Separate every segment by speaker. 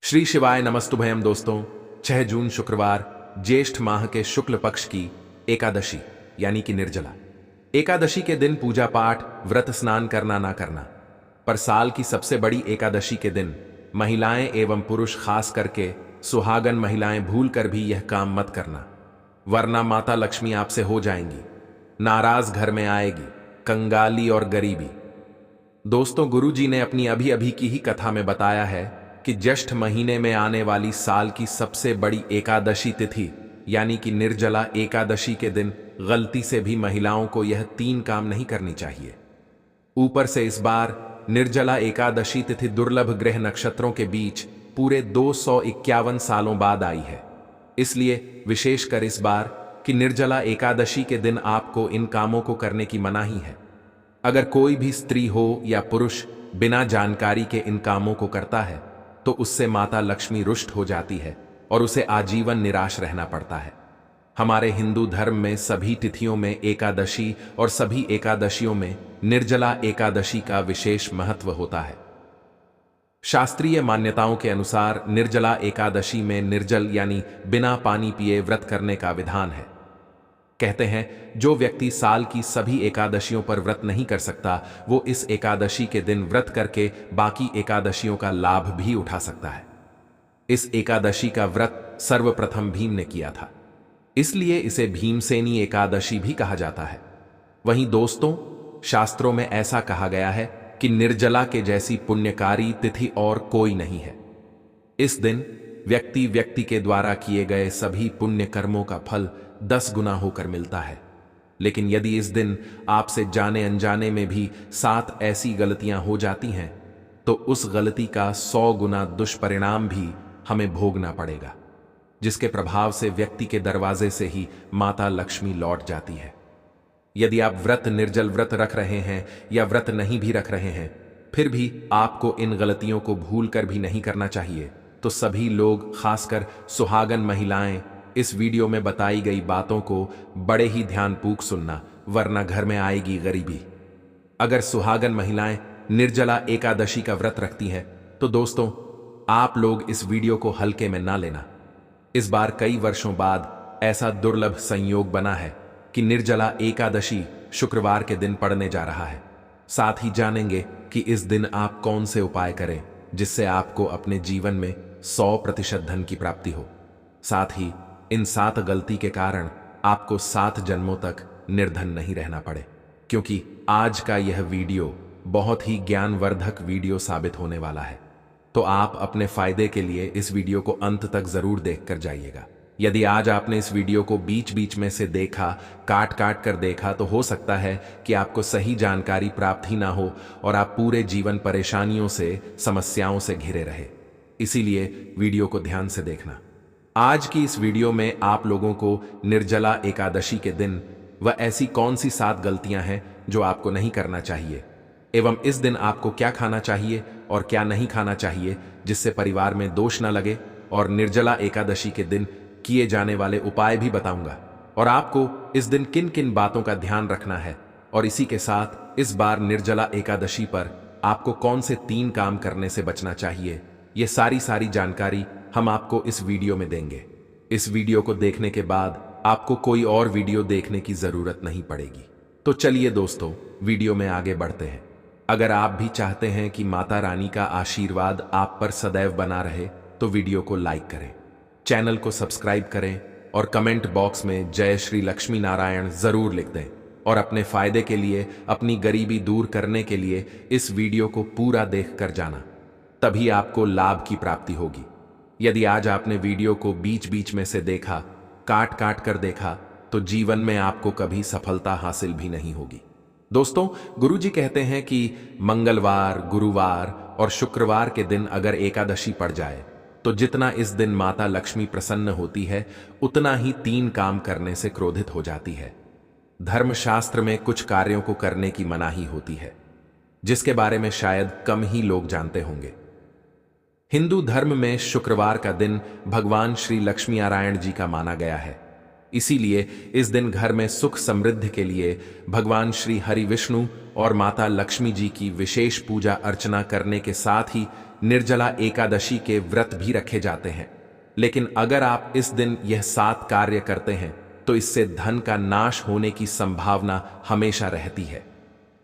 Speaker 1: श्री शिवाय नमस्तुभयम दोस्तों। 6 जून शुक्रवार ज्येष्ठ माह के शुक्ल पक्ष की एकादशी यानी कि निर्जला एकादशी के दिन पूजा पाठ व्रत स्नान करना ना करना, पर साल की सबसे बड़ी एकादशी के दिन महिलाएं एवं पुरुष खास करके सुहागन महिलाएं भूल कर भी यह काम मत करना, वरना माता लक्ष्मी आपसे हो जाएंगी नाराज, घर में आएगी कंगाली और गरीबी। दोस्तों, गुरुजी ने अपनी अभी अभी की ही कथा में बताया है कि ज्येष्ठ महीने में आने वाली साल की सबसे बड़ी एकादशी तिथि यानी कि निर्जला एकादशी के दिन गलती से भी महिलाओं को यह 3 काम नहीं करनी चाहिए। ऊपर से इस बार निर्जला एकादशी तिथि दुर्लभ ग्रह नक्षत्रों के बीच पूरे 251 सालों बाद आई है। इसलिए विशेषकर इस बार कि निर्जला एकादशी के दिन आपको इन कामों को करने की मनाही है। अगर कोई भी स्त्री हो या पुरुष बिना जानकारी के इन कामों को करता है तो उससे माता लक्ष्मी रुष्ट हो जाती है और उसे आजीवन निराश रहना पड़ता है। हमारे हिंदू धर्म में सभी तिथियों में एकादशी और सभी एकादशियों में निर्जला एकादशी का विशेष महत्व होता है। शास्त्रीय मान्यताओं के अनुसार निर्जला एकादशी में निर्जल यानी बिना पानी पिए व्रत करने का विधान है। कहते हैं जो व्यक्ति साल की सभी एकादशियों पर व्रत नहीं कर सकता वो इस एकादशी के दिन व्रत करके बाकी एकादशियों का लाभ भी उठा सकता है। इस एकादशी का व्रत सर्वप्रथम भीम ने किया था, इसलिए इसे भीमसेनी एकादशी भी कहा जाता है। वहीं दोस्तों, शास्त्रों में ऐसा कहा गया है कि निर्जला के जैसी पुण्यकारी तिथि और कोई नहीं है। इस दिन व्यक्ति के द्वारा किए गए सभी पुण्य कर्मों का फल 10 गुना होकर मिलता है। लेकिन यदि इस दिन आपसे जाने अनजाने में भी 7 ऐसी गलतियां हो जाती हैं तो उस गलती का 100 गुना दुष्परिणाम भी हमें भोगना पड़ेगा, जिसके प्रभाव से व्यक्ति के दरवाजे से ही माता लक्ष्मी लौट जाती है। यदि आप निर्जल व्रत रख रहे हैं या व्रत नहीं भी रख रहे हैं, फिर भी आपको इन गलतियों को भूल कर भी नहीं करना चाहिए। तो सभी लोग, खासकर सुहागन महिलाएं, इस वीडियो में बताई गई बातों को बड़े ही ध्यानपूर्वक सुनना, वरना घर में आएगी गरीबी। अगर सुहागन महिलाएं निर्जला एकादशी का व्रत रखती हैं तो दोस्तों, आप लोग इस वीडियो को हल्के में ना लेना। इस बार कई वर्षों बाद ऐसा दुर्लभ संयोग बना है कि निर्जला एकादशी शुक्रवार के दिन पड़ने जा रहा है। साथ ही जानेंगे कि इस दिन आप कौन से उपाय करें जिससे आपको अपने जीवन में 100% धन की प्राप्ति हो। साथ ही इन 7 गलती के कारण आपको 7 जन्मों तक निर्धन नहीं रहना पड़े, क्योंकि आज का यह वीडियो बहुत ही ज्ञानवर्धक वीडियो साबित होने वाला है। तो आप अपने फायदे के लिए इस वीडियो को अंत तक जरूर देखकर जाइएगा। यदि आज आपने इस वीडियो को बीच बीच में से देखा, काट काट कर देखा, तो हो सकता है कि आपको सही जानकारी प्राप्त ही ना हो और आप पूरे जीवन परेशानियों से, समस्याओं से घिरे रहे। इसीलिए वीडियो को ध्यान से देखना। आज की इस वीडियो में आप लोगों को निर्जला एकादशी के दिन वह ऐसी कौन सी 7 गलतियां हैं जो आपको नहीं करना चाहिए, एवं इस दिन आपको क्या खाना चाहिए और क्या नहीं खाना चाहिए जिससे परिवार में दोष न लगे, और निर्जला एकादशी के दिन किए जाने वाले उपाय भी बताऊंगा, और आपको इस दिन किन किन बातों का ध्यान रखना है। और इसी के साथ इस बार निर्जला एकादशी पर आपको कौन से 3 काम करने से बचना चाहिए, ये सारी जानकारी हम आपको इस वीडियो में देंगे। इस वीडियो को देखने के बाद आपको कोई और वीडियो देखने की जरूरत नहीं पड़ेगी। तो चलिए दोस्तों, वीडियो में आगे बढ़ते हैं। अगर आप भी चाहते हैं कि माता रानी का आशीर्वाद आप पर सदैव बना रहे तो वीडियो को लाइक करें, चैनल को सब्सक्राइब करें और कमेंट बॉक्स में जय श्री लक्ष्मी नारायण जरूर लिख दें। और अपने फायदे के लिए, अपनी गरीबी दूर करने के लिए इस वीडियो को पूरा देख कर जाना, तभी आपको लाभ की प्राप्ति होगी। यदि आज आपने वीडियो को बीच बीच में से देखा, काट काट कर देखा, तो जीवन में आपको कभी सफलता हासिल भी नहीं होगी। दोस्तों, गुरुजी कहते हैं कि मंगलवार, गुरुवार और शुक्रवार के दिन अगर एकादशी पड़ जाए तो जितना इस दिन माता लक्ष्मी प्रसन्न होती है, उतना ही 3 काम करने से क्रोधित हो जाती है। धर्मशास्त्र में कुछ कार्यों को करने की मनाही होती है, जिसके बारे में शायद कम ही लोग जानते होंगे। हिंदू धर्म में शुक्रवार का दिन भगवान श्री लक्ष्मी नारायण जी का माना गया है। इसीलिए इस दिन घर में सुख समृद्धि के लिए भगवान श्री हरि विष्णु और माता लक्ष्मी जी की विशेष पूजा अर्चना करने के साथ ही निर्जला एकादशी के व्रत भी रखे जाते हैं। लेकिन अगर आप इस दिन यह 7 कार्य करते हैं तो इससे धन का नाश होने की संभावना हमेशा रहती है,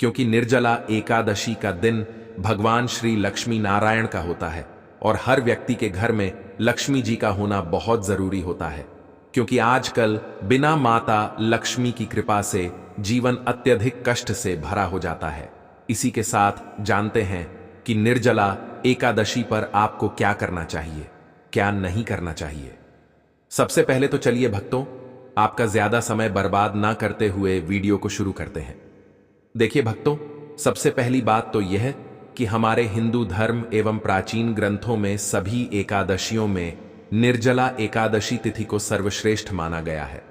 Speaker 1: क्योंकि निर्जला एकादशी का दिन भगवान श्री लक्ष्मी नारायण का होता है और हर व्यक्ति के घर में लक्ष्मी जी का होना बहुत जरूरी होता है, क्योंकि आजकल बिना माता लक्ष्मी की कृपा से जीवन अत्यधिक कष्ट से भरा हो जाता है। इसी के साथ जानते हैं कि निर्जला एकादशी पर आपको क्या करना चाहिए, क्या नहीं करना चाहिए। सबसे पहले तो चलिए भक्तों, आपका ज्यादा समय बर्बाद ना करते हुए वीडियो को शुरू करते हैं। देखिए भक्तों, सबसे पहली बात तो यह कि हमारे हिंदू धर्म एवं प्राचीन ग्रंथों में सभी एकादशियों में निर्जला एकादशी तिथि को सर्वश्रेष्ठ माना गया है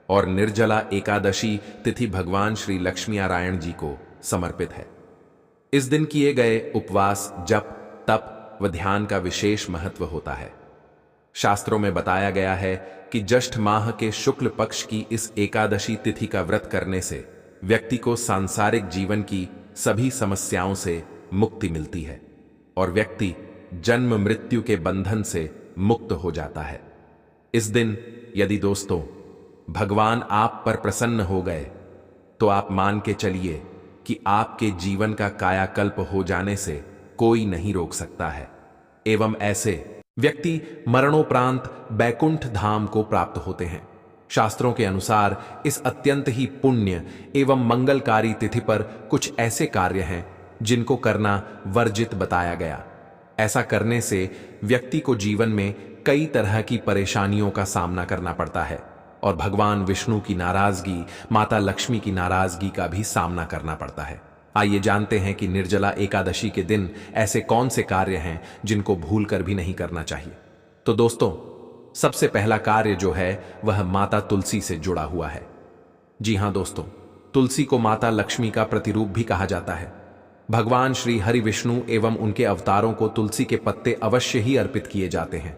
Speaker 1: और निर्जला एकादशी तिथि भगवान श्री लक्ष्मी नारायण जी को समर्पित है। इस दिन किए गए उपवास, जप, तप व ध्यान का विशेष महत्व होता है। शास्त्रों में बताया गया है कि ज्येष्ठ माह के शुक्ल पक्ष की इस एकादशी तिथि का व्रत करने से व्यक्ति को सांसारिक जीवन की सभी समस्याओं से मुक्ति मिलती है और व्यक्ति जन्म मृत्यु के बंधन से मुक्त हो जाता है। इस दिन यदि दोस्तों भगवान आप पर प्रसन्न हो गए तो आप मान के चलिए कि आपके जीवन का कायाकल्प हो जाने से कोई नहीं रोक सकता है एवं ऐसे व्यक्ति मरणोपरांत बैकुंठ धाम को प्राप्त होते हैं। शास्त्रों के अनुसार इस अत्यंत ही पुण्य एवं मंगलकारी तिथि पर कुछ ऐसे कार्य हैं जिनको करना वर्जित बताया गया। ऐसा करने से व्यक्ति को जीवन में कई तरह की परेशानियों का सामना करना पड़ता है और भगवान विष्णु की नाराजगी, माता लक्ष्मी की नाराजगी का भी सामना करना पड़ता है। आइए जानते हैं कि निर्जला एकादशी के दिन ऐसे कौन से कार्य हैं जिनको भूलकर भी नहीं करना चाहिए। तो दोस्तों, सबसे पहला कार्य जो है वह माता तुलसी से जुड़ा हुआ है। जी हां दोस्तों, तुलसी को माता लक्ष्मी का प्रतिरूप भी कहा जाता है। भगवान श्री हरि विष्णु एवं उनके अवतारों को तुलसी के पत्ते अवश्य ही अर्पित किए जाते हैं,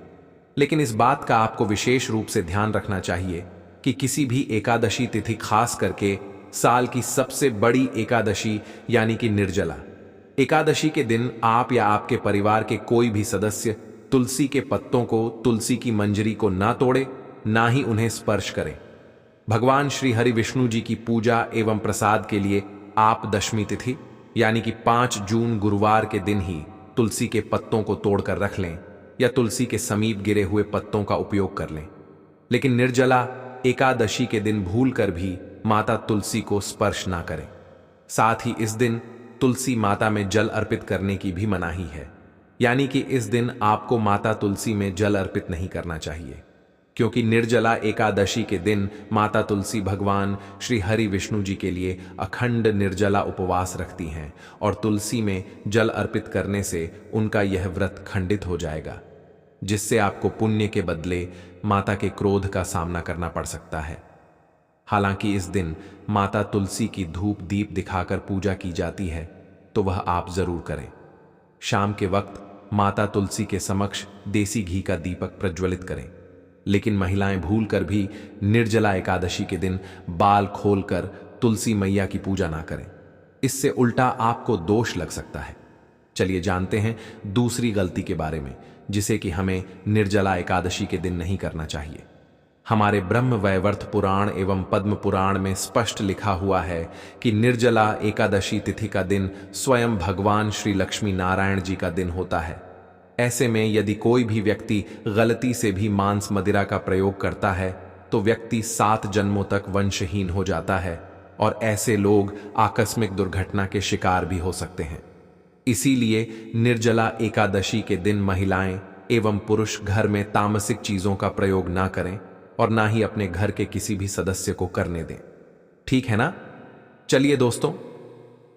Speaker 1: लेकिन इस बात का आपको विशेष रूप से ध्यान रखना चाहिए कि किसी भी एकादशी तिथि, खास करके साल की सबसे बड़ी एकादशी यानी कि निर्जला एकादशी के दिन, आप या आपके परिवार के कोई भी सदस्य तुलसी के पत्तों को, तुलसी की मंजरी को ना तोड़े, ना ही उन्हें स्पर्श करें। भगवान श्री हरि विष्णु जी की पूजा एवं प्रसाद के लिए आप दशमी तिथि यानी कि 5 जून गुरुवार के दिन ही तुलसी के पत्तों को तोड़कर रख लें या तुलसी के समीप गिरे हुए पत्तों का उपयोग कर लें। लेकिन निर्जला एकादशी के दिन भूलकर भी माता तुलसी को स्पर्श ना करें। साथ ही इस दिन तुलसी माता में जल अर्पित करने की भी मनाही है, यानी कि इस दिन आपको माता तुलसी में जल अर्पित नहीं करना चाहिए, क्योंकि निर्जला एकादशी के दिन माता तुलसी भगवान श्री हरि विष्णु जी के लिए अखंड निर्जला उपवास रखती हैं और तुलसी में जल अर्पित करने से उनका यह व्रत खंडित हो जाएगा, जिससे आपको पुण्य के बदले माता के क्रोध का सामना करना पड़ सकता है। हालांकि इस दिन माता तुलसी की धूप दीप दिखाकर पूजा की जाती है, तो वह आप जरूर करें। शाम के वक्त माता तुलसी के समक्ष देसी घी का दीपक प्रज्वलित करें, लेकिन महिलाएं भूलकर भी निर्जला एकादशी के दिन बाल खोलकर तुलसी मैया की पूजा ना करें। इससे उल्टा आपको दोष लग सकता है। चलिए जानते हैं दूसरी गलती के बारे में, जिसे कि हमें निर्जला एकादशी के दिन नहीं करना चाहिए। हमारे ब्रह्म वैवर्त पुराण एवं पद्म पुराण में स्पष्ट लिखा हुआ है कि निर्जला एकादशी तिथि का दिन स्वयं भगवान श्री लक्ष्मी नारायण जी का दिन होता है। ऐसे में यदि कोई भी व्यक्ति गलती से भी मांस मदिरा का प्रयोग करता है तो व्यक्ति 7 जन्मों तक वंशहीन हो जाता है और ऐसे लोग आकस्मिक दुर्घटना के शिकार भी हो सकते हैं। इसीलिए निर्जला एकादशी के दिन महिलाएं एवं पुरुष घर में तामसिक चीजों का प्रयोग ना करें और ना ही अपने घर के किसी भी सदस्य को करने दें। ठीक है ना? चलिए दोस्तों,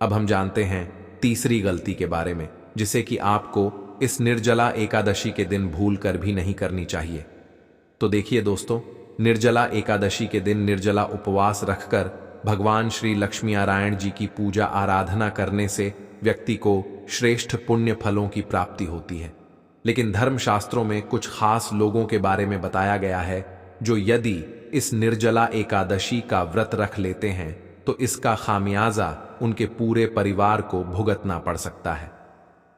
Speaker 1: अब हम जानते हैं तीसरी गलती के बारे में, जिसे कि आपको इस निर्जला एकादशी के दिन भूलकर भी नहीं करनी चाहिए। तो देखिए दोस्तों, निर्जला एकादशी के दिन निर्जला उपवास रखकर भगवान श्री लक्ष्मी नारायण जी की पूजा आराधना करने से व्यक्ति को श्रेष्ठ पुण्य फलों की प्राप्ति होती है। लेकिन धर्मशास्त्रों में कुछ खास लोगों के बारे में बताया गया है जो यदि इस निर्जला एकादशी का व्रत रख लेते हैं तो इसका खामियाजा उनके पूरे परिवार को भुगतना पड़ सकता है।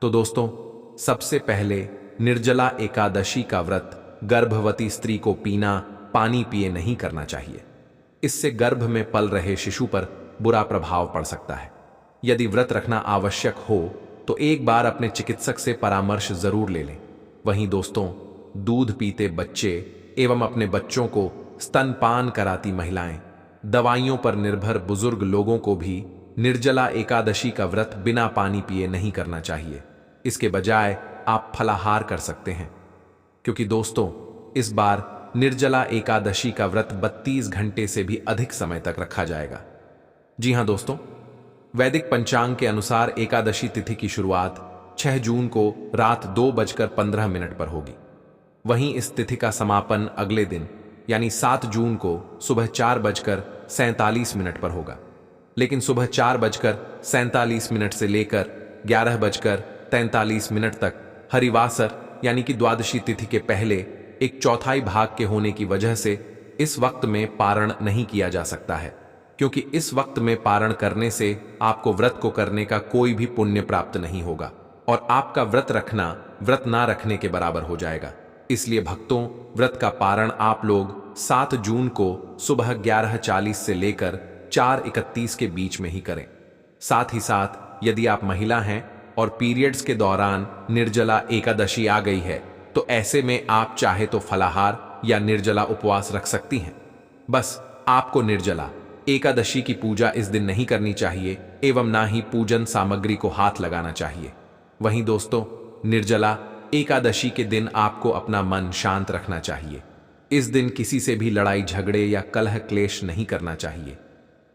Speaker 1: तो दोस्तों, सबसे पहले निर्जला एकादशी का व्रत गर्भवती स्त्री को पीना पानी पिए नहीं करना चाहिए। इससे गर्भ में पल रहे शिशु पर बुरा प्रभाव पड़ सकता है। यदि व्रत रखना आवश्यक हो तो एक बार अपने चिकित्सक से परामर्श जरूर ले लें। वहीं दोस्तों, दूध पीते बच्चे एवं अपने बच्चों को स्तनपान कराती महिलाएं, दवाइयों पर निर्भर बुजुर्ग लोगों को भी निर्जला एकादशी का व्रत बिना पानी पिए नहीं करना चाहिए। इसके बजाय आप फलाहार कर सकते हैं, क्योंकि दोस्तों, इस बार निर्जला एकादशी का व्रत 32 घंटे से भी अधिक समय तक रखा जाएगा। जी हां दोस्तों, वैदिक पंचांग के अनुसार एकादशी तिथि की शुरुआत 6 जून को रात 2:15 पर होगी। वहीं इस तिथि का समापन अगले दिन यानी 7 जून को सुबह 4:47 पर होगा। लेकिन सुबह 4:47 से लेकर 11:43 तक हरिवासर यानी कि द्वादशी तिथि के पहले 1/4 भाग के होने की वजह से इस वक्त में पारण नहीं किया जा सकता है, क्योंकि इस वक्त में पारण करने से आपको व्रत को करने का कोई भी पुण्य प्राप्त नहीं होगा और आपका व्रत रखना व्रत ना रखने के बराबर हो जाएगा। इसलिए भक्तों, व्रत का पारण आप लोग 7 जून को सुबह 11:40 से लेकर 4:31 के बीच में ही करें। साथ ही साथ यदि आप महिला हैं और पीरियड्स के दौरान निर्जला एकादशी आ गई है तो ऐसे में आप चाहे तो फलाहार या निर्जला उपवास रख सकती हैं। बस आपको निर्जला एकादशी की पूजा इस दिन नहीं करनी चाहिए एवं ना ही पूजन सामग्री को हाथ लगाना चाहिए। वहीं दोस्तों, निर्जला एकादशी के दिन आपको अपना मन शांत रखना चाहिए। इस दिन किसी से भी लड़ाई झगड़े या कलह क्लेश नहीं करना चाहिए।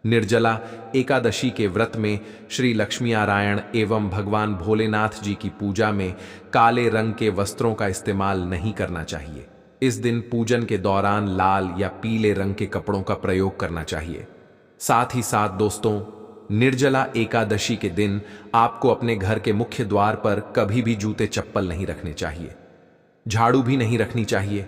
Speaker 1: निर्जला एकादशी के व्रत में श्री लक्ष्मी नारायण एवं भगवान भोलेनाथ जी की पूजा में काले रंग के वस्त्रों का इस्तेमाल नहीं करना चाहिए। इस दिन पूजन के दौरान लाल या पीले रंग के कपड़ों का प्रयोग करना चाहिए। साथ ही साथ दोस्तों, निर्जला एकादशी के दिन आपको अपने घर के मुख्य द्वार पर कभी भी जूते चप्पल नहीं रखने चाहिए, झाड़ू भी नहीं रखनी चाहिए।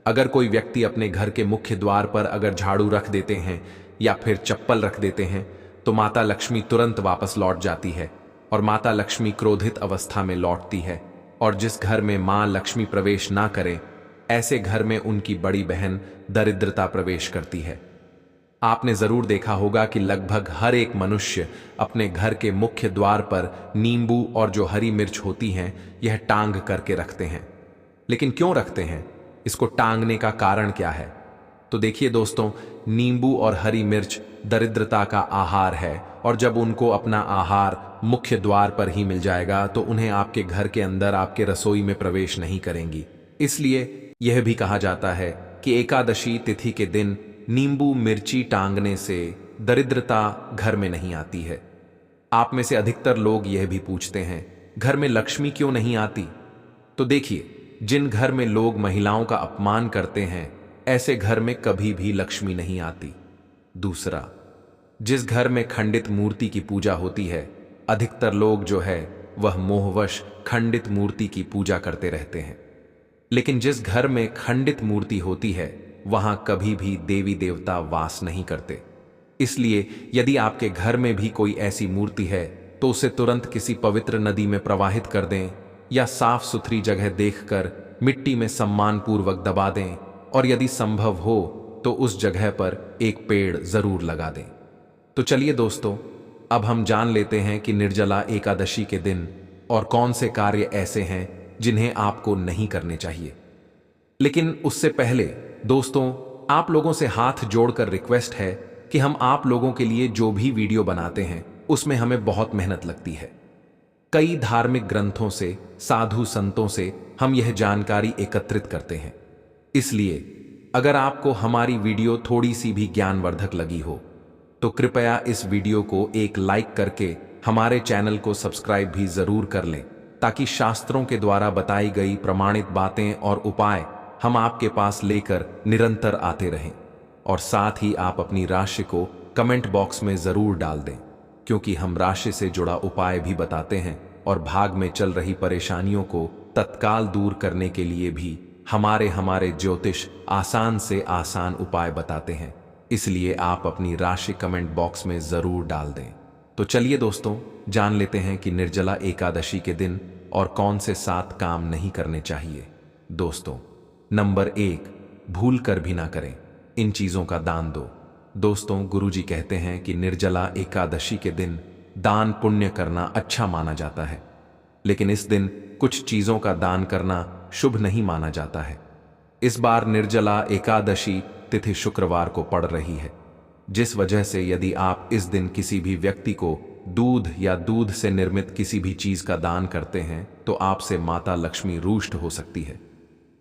Speaker 1: अगर कोई व्यक्ति अपने घर के मुख्य द्वार पर अगर झाड़ू रख देते हैं या फिर चप्पल रख देते हैं तो माता लक्ष्मी तुरंत वापस लौट जाती है और माता लक्ष्मी क्रोधित अवस्था में लौटती है। और जिस घर में मां लक्ष्मी प्रवेश ना करे, ऐसे घर में उनकी बड़ी बहन दरिद्रता प्रवेश करती है। आपने जरूर देखा होगा कि लगभग हर एक मनुष्य अपने घर के मुख्य द्वार पर नींबू और जो हरी मिर्च होती हैं यह टांग करके रखते हैं। लेकिन क्यों रखते हैं? इसको टांगने का कारण क्या है? तो देखिए दोस्तों, नींबू और हरी मिर्च दरिद्रता का आहार है और जब उनको अपना आहार मुख्य द्वार पर ही मिल जाएगा तो उन्हें आपके घर के अंदर आपके रसोई में प्रवेश नहीं करेंगी। इसलिए यह भी कहा जाता है कि एकादशी तिथि के दिन नींबू मिर्ची टांगने से दरिद्रता घर में नहीं आती है। आप में से अधिकतर लोग यह भी पूछते हैं, घर में लक्ष्मी क्यों नहीं आती? तो देखिए, जिन घर में लोग महिलाओं का अपमान करते हैं ऐसे घर में कभी भी लक्ष्मी नहीं आती। दूसरा, जिस घर में खंडित मूर्ति की पूजा होती है, अधिकतर लोग जो है वह मोहवश खंडित मूर्ति की पूजा करते रहते हैं। लेकिन जिस घर में खंडित मूर्ति होती है वहां कभी भी देवी देवता वास नहीं करते। इसलिए यदि आपके घर में भी कोई ऐसी मूर्ति है तो उसे तुरंत किसी पवित्र नदी में प्रवाहित कर दें या साफ सुथरी जगह देखकर मिट्टी में सम्मानपूर्वक दबा दें और यदि संभव हो तो उस जगह पर एक पेड़ जरूर लगा दें। तो चलिए दोस्तों, अब हम जान लेते हैं कि निर्जला एकादशी के दिन और कौन से कार्य ऐसे हैं जिन्हें आपको नहीं करने चाहिए। लेकिन उससे पहले दोस्तों, आप लोगों से हाथ जोड़कर रिक्वेस्ट है कि हम आप लोगों के लिए जो भी वीडियो बनाते हैं उसमें हमें बहुत मेहनत लगती है। कई धार्मिक ग्रंथों से, साधु संतों से हम यह जानकारी एकत्रित करते हैं। इसलिए अगर आपको हमारी वीडियो थोड़ी सी भी ज्ञानवर्धक लगी हो तो कृपया इस वीडियो को एक लाइक करके हमारे चैनल को सब्सक्राइब भी जरूर कर लें, ताकि शास्त्रों के द्वारा बताई गई प्रमाणित बातें और उपाय हम आपके पास लेकर निरंतर आते रहें। और साथ ही आप अपनी राशि को कमेंट बॉक्स में जरूर डाल दें, क्योंकि हम राशि से जुड़ा उपाय भी बताते हैं और भाग में चल रही परेशानियों को तत्काल दूर करने के लिए भी हमारे हमारे ज्योतिष आसान से आसान उपाय बताते हैं, इसलिए आप अपनी राशि कमेंट बॉक्स में जरूर डाल दें। तो चलिए दोस्तों, जान लेते हैं कि निर्जला एकादशी के दिन और कौन से 7 काम नहीं करने चाहिए। दोस्तों, नंबर 1, भूल कर भी ना करें, इन चीजों का दान दो। दोस्तों, गुरुजी कहते हैं कि निर्जला एकादशी के दिन दान पुण्य करना अच्छा माना जाता है, लेकिन इस दिन कुछ चीजों का दान करना शुभ नहीं माना जाता है। इस बार निर्जला एकादशी तिथि शुक्रवार को पड़ रही है, जिस वजह से यदि आप इस दिन किसी भी व्यक्ति को दूध या दूध से निर्मित किसी भी चीज का दान करते हैं तो आपसे माता लक्ष्मी रुष्ट हो सकती है।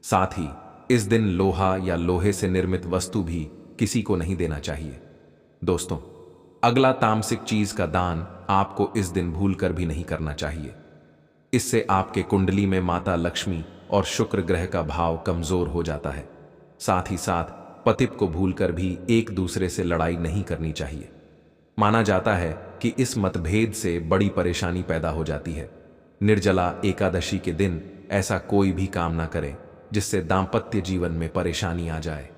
Speaker 1: साथ ही इस दिन लोहा या लोहे से निर्मित वस्तु भी किसी को नहीं देना चाहिए। दोस्तों, अगला तामसिक चीज का दान आपको इस दिन भूलकर भी नहीं करना चाहिए। इससे आपके कुंडली में माता लक्ष्मी और शुक्र ग्रह का भाव कमजोर हो जाता है। साथ ही साथ पतित को भूलकर भी एक दूसरे से लड़ाई नहीं करनी चाहिए। माना जाता है कि इस मतभेद से बड़ी परेशानी पैदा हो जाती है। निर्जला एकादशी के दिन ऐसा कोई भी काम ना करें जिससे दाम्पत्य जीवन में परेशानी आ जाए।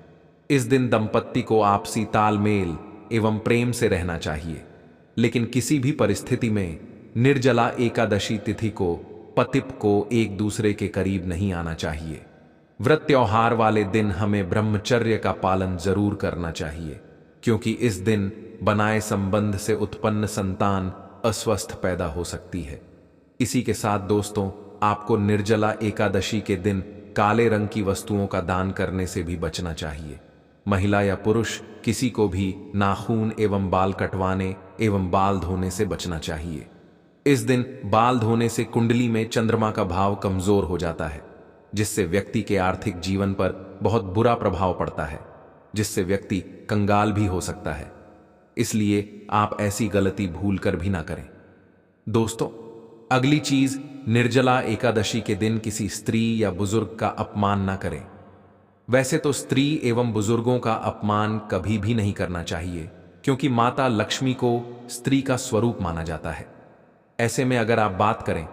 Speaker 1: इस दिन दंपत्ति को आपसी तालमेल एवं प्रेम से रहना चाहिए, लेकिन किसी भी परिस्थिति में निर्जला एकादशी तिथि को पतित को एक दूसरे के करीब नहीं आना चाहिए। व्रत त्योहार वाले दिन हमें ब्रह्मचर्य का पालन जरूर करना चाहिए, क्योंकि इस दिन बनाए संबंध से उत्पन्न संतान अस्वस्थ पैदा हो सकती है। इसी के साथ दोस्तों, आपको निर्जला एकादशी के दिन काले रंग की वस्तुओं का दान करने से भी बचना चाहिए। महिला या पुरुष किसी को भी नाखून एवं बाल कटवाने एवं बाल धोने से बचना चाहिए। इस दिन बाल धोने से कुंडली में चंद्रमा का भाव कमजोर हो जाता है, जिससे व्यक्ति के आर्थिक जीवन पर बहुत बुरा प्रभाव पड़ता है, जिससे व्यक्ति कंगाल भी हो सकता है। इसलिए आप ऐसी गलती भूल कर भी ना करें। दोस्तों, अगली चीज, निर्जला एकादशी के दिन किसी स्त्री या बुजुर्ग का अपमान ना करें। वैसे तो स्त्री एवं बुजुर्गों का अपमान कभी भी नहीं करना चाहिए, क्योंकि माता लक्ष्मी को स्त्री का स्वरूप माना जाता है। ऐसे में अगर आप बात करें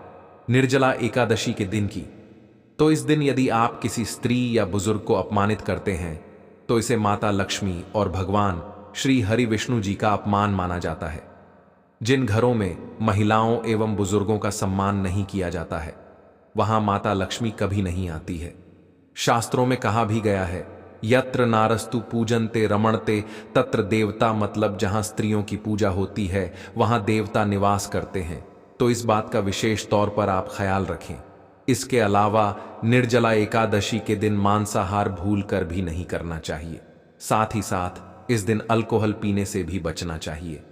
Speaker 1: निर्जला एकादशी के दिन की, तो इस दिन यदि आप किसी स्त्री या बुजुर्ग को अपमानित करते हैं तो इसे माता लक्ष्मी और भगवान श्री हरि विष्णु जी का अपमान माना जाता है। जिन घरों में महिलाओं एवं बुजुर्गों का सम्मान नहीं किया जाता है, वहां माता लक्ष्मी कभी नहीं आती है। शास्त्रों में कहा भी गया है, यत्र नारस्तु पूजन्ते रमणते तत्र देवता, मतलब जहां स्त्रियों की पूजा होती है वहां देवता निवास करते हैं। तो इस बात का विशेष तौर पर आप ख्याल रखें। इसके अलावा निर्जला एकादशी के दिन मांसाहार भूल कर भी नहीं करना चाहिए। साथ ही साथ इस दिन अल्कोहल पीने से भी बचना चाहिए।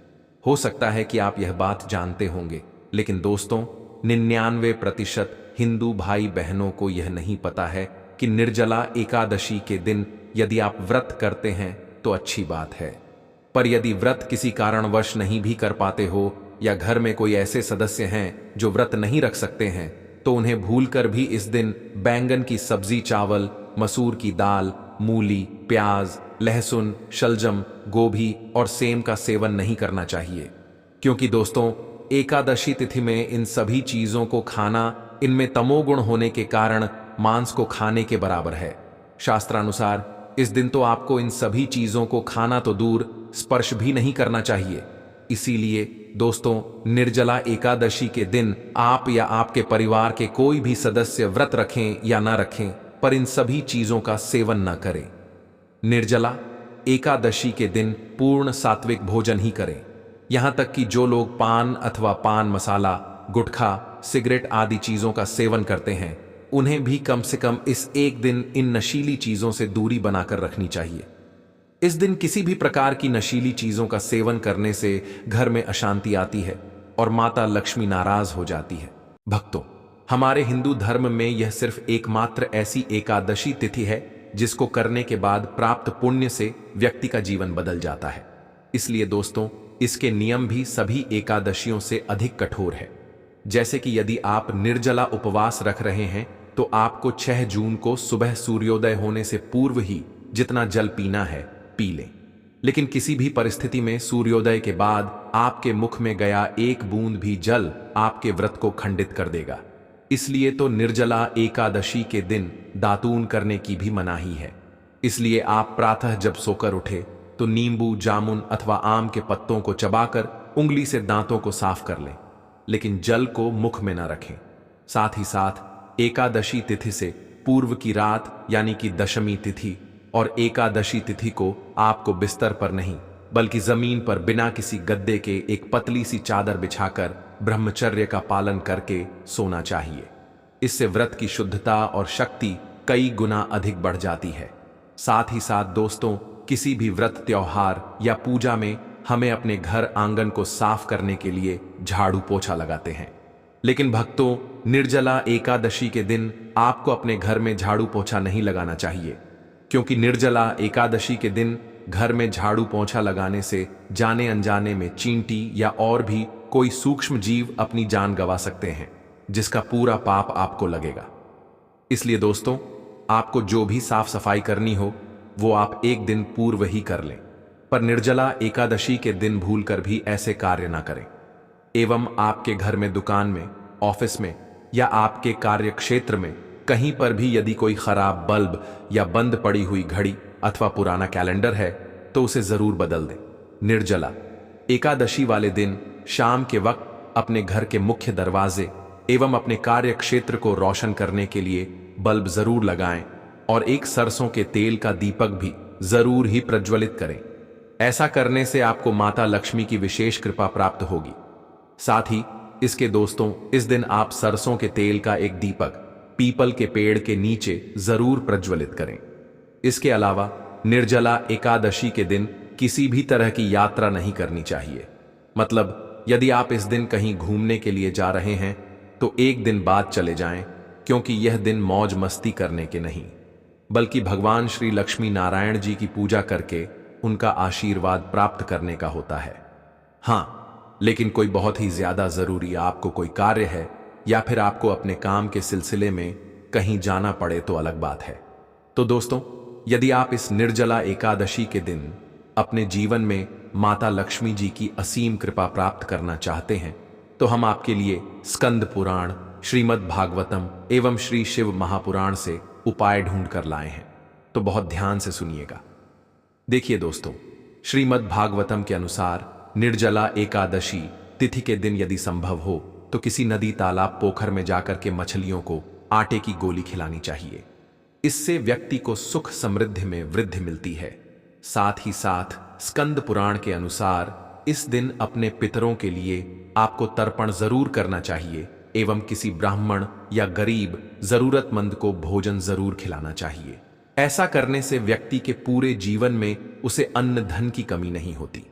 Speaker 1: हो सकता है कि आप यह बात जानते होंगे, लेकिन दोस्तों 99% हिंदू भाई बहनों को यह नहीं पता है कि निर्जला एकादशी के दिन यदि आप व्रत करते हैं तो अच्छी बात है, पर यदि व्रत किसी कारणवश नहीं भी कर पाते हो या घर में कोई ऐसे सदस्य हैं जो व्रत नहीं रख सकते हैं, तो उन्हें भूलकर भी इस दिन बैंगन की सब्जी, चावल, मसूर की दाल, मूली, प्याज, लहसुन, शलजम, गोभी और सेम का सेवन नहीं करना चाहिए, क्योंकि दोस्तों एकादशी तिथि में इन सभी चीजों को खाना इनमें तमोगुण होने के कारण मांस को खाने के बराबर है। शास्त्रानुसार इस दिन तो आपको इन सभी चीजों को खाना तो दूर, स्पर्श भी नहीं करना चाहिए। इसीलिए दोस्तों, निर्जला एकादशी के दिन आप या आपके परिवार के कोई भी सदस्य व्रत रखें या ना रखें, पर इन सभी चीजों का सेवन ना करें। निर्जला एकादशी के दिन पूर्ण सात्विक भोजन ही करें। यहां तक कि जो लोग पान अथवा पान मसाला, गुटखा, सिगरेट आदि चीजों का सेवन करते हैं, उन्हें भी कम से कम इस एक दिन इन नशीली चीजों से दूरी बनाकर रखनी चाहिए। इस दिन किसी भी प्रकार की नशीली चीजों का सेवन करने से घर में अशांति आती है और माता लक्ष्मी नाराज हो जाती है। भक्तों, हमारे हिंदू धर्म में यह सिर्फ एकमात्र ऐसी एकादशी तिथि है जिसको करने के बाद प्राप्त पुण्य से व्यक्ति का जीवन बदल जाता है। इसलिए दोस्तों, इसके नियम भी सभी एकादशियों से अधिक कठोर है। जैसे कि यदि आप निर्जला उपवास रख रहे हैं तो आपको 6 जून को सुबह सूर्योदय होने से पूर्व ही जितना जल पीना है पी लें, लेकिन किसी भी परिस्थिति में सूर्योदय के बाद आपके मुख में गया एक बूंद भी जल आपके व्रत को खंडित कर देगा। इसलिए तो निर्जला एकादशी के दिन दातून करने की भी मनाही है। इसलिए आप प्रातः जब सोकर उठे तो नींबू, जामुन अथवा आम के पत्तों को चबाकर उंगली से दांतों को साफ कर लें, लेकिन जल को मुख में न रखें। साथ ही साथ एकादशी तिथि से पूर्व की रात यानी कि दशमी तिथि और एकादशी तिथि को आपको बिस्तर पर नहीं बल्कि जमीन पर बिना किसी गद्दे के एक पतली सी चादर बिछाकर ब्रह्मचर्य का पालन करके सोना चाहिए। इससे व्रत की शुद्धता और शक्ति कई गुना अधिक बढ़ जाती है। साथ ही साथ दोस्तों, किसी भी व्रत, त्योहार या पूजा में हमें अपने घर आंगन को साफ करने के लिए झाड़ू पोछा लगाते हैं, लेकिन भक्तों, निर्जला एकादशी के दिन आपको अपने घर में झाड़ू पोछा नहीं लगाना चाहिए, क्योंकि निर्जला एकादशी के दिन घर में झाड़ू पोछा लगाने से जाने अनजाने में चींटी या और भी कोई सूक्ष्म जीव अपनी जान गंवा सकते हैं, जिसका पूरा पाप आपको लगेगा। इसलिए दोस्तों, आपको जो भी साफ सफाई करनी हो वो आप एक दिन पूर्व ही कर लें, पर निर्जला एकादशी के दिन भूलकर भी ऐसे कार्य ना करें। एवं आपके घर में, दुकान में, ऑफिस में या आपके कार्य क्षेत्र में कहीं पर भी यदि कोई खराब बल्ब या बंद पड़ी हुई घड़ी अथवा पुराना कैलेंडर है तो उसे जरूर बदल दें। निर्जला एकादशी वाले दिन शाम के वक्त अपने घर के मुख्य दरवाजे एवं अपने कार्य क्षेत्र को रोशन करने के लिए बल्ब जरूर लगाएं और एक सरसों के तेल का दीपक भी जरूर ही प्रज्वलित करें। ऐसा करने से आपको माता लक्ष्मी की विशेष कृपा प्राप्त होगी। साथ ही इसके दोस्तों, इस दिन आप सरसों के तेल का एक दीपक पीपल के पेड़ के नीचे जरूर प्रज्वलित करें। इसके अलावा निर्जला एकादशी के दिन किसी भी तरह की यात्रा नहीं करनी चाहिए। मतलब यदि आप इस दिन कहीं घूमने के लिए जा रहे हैं तो एक दिन बाद चले जाएं, क्योंकि यह दिन मौज मस्ती करने के नहीं बल्कि भगवान श्री लक्ष्मी नारायण जी की पूजा करके उनका आशीर्वाद प्राप्त करने का होता है। हाँ, लेकिन कोई बहुत ही ज्यादा जरूरी आपको कोई कार्य है या फिर आपको अपने काम के सिलसिले में कहीं जाना पड़े तो अलग बात है। तो दोस्तों, यदि आप इस निर्जला एकादशी के दिन अपने जीवन में माता लक्ष्मी जी की असीम कृपा प्राप्त करना चाहते हैं तो हम आपके लिए स्कंद पुराण, श्रीमद् भागवतम एवं श्री शिव महापुराण से उपाय ढूंढ कर लाए हैं। तो बहुत ध्यान से सुनिएगा। देखिए दोस्तों, श्रीमद् भागवतम के अनुसार निर्जला एकादशी तिथि के दिन यदि संभव हो तो किसी नदी, तालाब, पोखर में जाकर के मछलियों को आटे की गोली खिलानी चाहिए। इससे व्यक्ति को सुख समृद्धि में वृद्धि मिलती है। साथ ही साथ स्कंद पुराण के अनुसार इस दिन अपने पितरों के लिए आपको तर्पण जरूर करना चाहिए एवं किसी ब्राह्मण या गरीब जरूरतमंद को भोजन जरूर खिलाना चाहिए। ऐसा करने से व्यक्ति के पूरे जीवन में उसे अन्न धन की कमी नहीं होती।